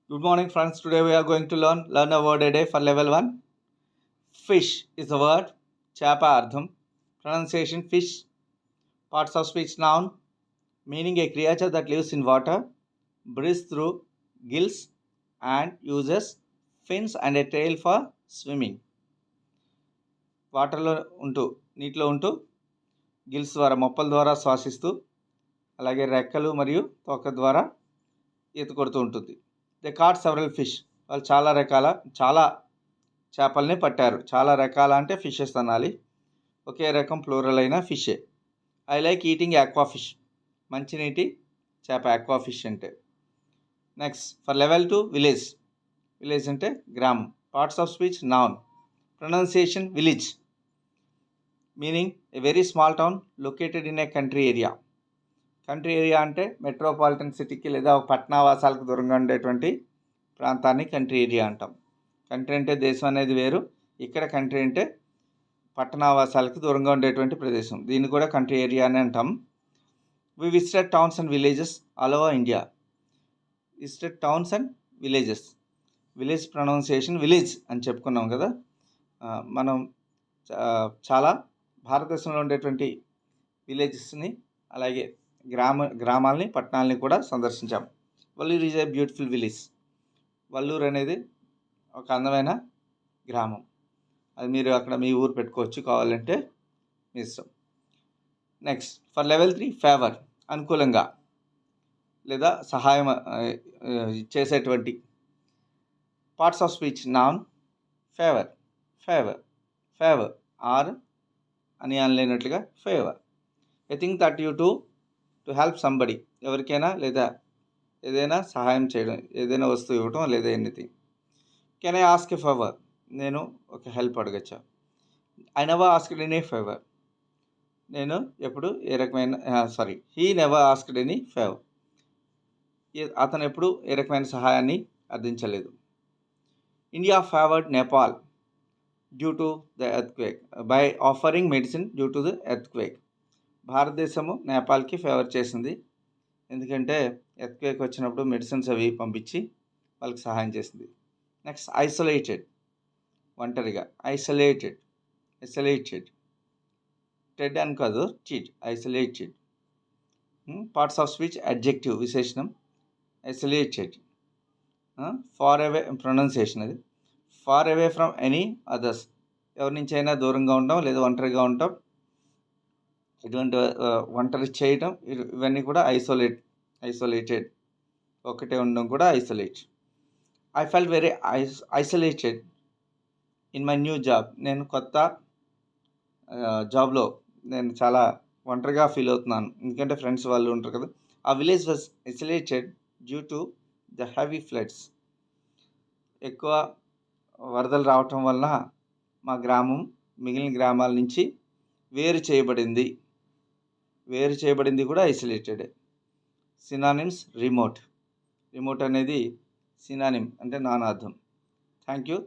Good morning, friends. Today we are going to learn a word a day for level 1. Fish is the word. Chapa ardham. Pronunciation fish. Parts of speech noun. Meaning a creature that lives in water, breathes through gills, and uses fins and a tail for swimming. వాటర్లో ఉంటూ నీటిలో ఉంటూ gills ద్వారా మొప్పల ద్వారా శ్వాసిస్తూ అలాగే రెక్కలు మరియు తోక ద్వారా ఈత కొడుతూ ఉంటుంది. They cot several fish. వాళ్ళు చాలా చేపల్ని పట్టారు. చాలా రకాల అంటే ఫిషెస్ అనాలి. ఒకే రకం ప్లూరల్ అయిన ఫిషే. I like eating aqua fish. మంచినీటి చేప ఆక్వా ఫిష్ అంటే. Next for level 2 village. Village అంటే గ్రామం. Parts of speech noun. Pronunciation village. Meaning a very small town located in a country area. Country area అంటే metropolitan సిటీకి లేదా పట్టణావాసాలకు దూరంగా ఉండేటువంటి ప్రాంతాన్ని కంట్రీ ఏరియా అంటాం. కంట్రీ అంటే దేశం అనేది వేరు. ఇక్కడ కంట్రీ అంటే పట్టణావాసాలకు దూరంగా ఉండేటువంటి ప్రదేశం. దీన్ని కూడా కంట్రీ ఏరియా అని అంటాం. We visited towns and villages all over India. Visited towns and villages. Village pronunciation village అని చెప్పుకున్నాం కదా. మనం చాలా భారతదేశంలో ఉండేటువంటి విలేజెస్ని అలాగే గ్రామాలని పట్టణాలని కూడా సందర్శించాం. Valluru is a beautiful village. Valluru అనేది ఒక అందమైన గ్రామం. అది మీరు అక్కడ మీ ఊరు పెట్టుకోవచ్చు కావాలంటే మీ ఇష్టం. Next for level 3 favour. అనుకూలంగా లేదా సహాయం చేసేటువంటి. Parts of speech noun. Favour. Favour favour or అని అనలేనట్లుగా ఫేవర్. I think that you to help somebody. ఎవరికైనా లేదా ఏదైనా సహాయం చేయడం, ఏదైనా వస్తువు ఇవ్వటం లేదా anything. Can I ask a favour. నేను ఒక హెల్ప్ అడగచ్చా. I never asked any favour. నేను ఎప్పుడు ఏ రకమైన he never asked any favour. అతను ఎప్పుడు ఏ రకమైన సహాయాన్ని అర్థించలేదు. India favoured Nepal due to the earthquake by offering medicine due to the earthquake. భారతదేశము నేపాల్కి ఫేవర్ చేసింది. ఎందుకంటే ఎర్త్క్వేక్ వచ్చినప్పుడు మెడిసిన్స్ అవి పంపించి వాళ్ళకి సహాయం చేసింది. Next isolated. ఒంటరిగా. ఐసోలేటెడ్ టెడ్ అని కాదు, cheat. Isolated. Parts of speech adjective విశేషణం. ఐసోలేటెడ్. Far away pronunciation. అది far away from any others. ఎవరి నుంచి అయినా దూరంగా ఉండడం లేదా ఒంటరిగా ఉండటం, ఇటువంటి ఒంటరి చేయటం, ఇవన్నీ కూడా ఐసోలేటెడ్. ఒకటే ఉండడం కూడా isolate. I felt very isolated in my new job. నేను కొత్త జాబ్లో నేను చాలా ఒంటరిగా ఫీల్ అవుతున్నాను. ఎందుకంటే ఫ్రెండ్స్ వాళ్ళు ఉంటారు కదా. ఆ village was isolated due to the heavy floods. ఎక్కువ వరదలు రావటం వలన మా గ్రామం మిగిలిన గ్రామాల నుంచి వేరు చేయబడింది కూడా ఐసోలేటెడ్. Synonyms remote. రిమోట్ అనేది సినానిమ్ అంటే నానార్థం. Thank you.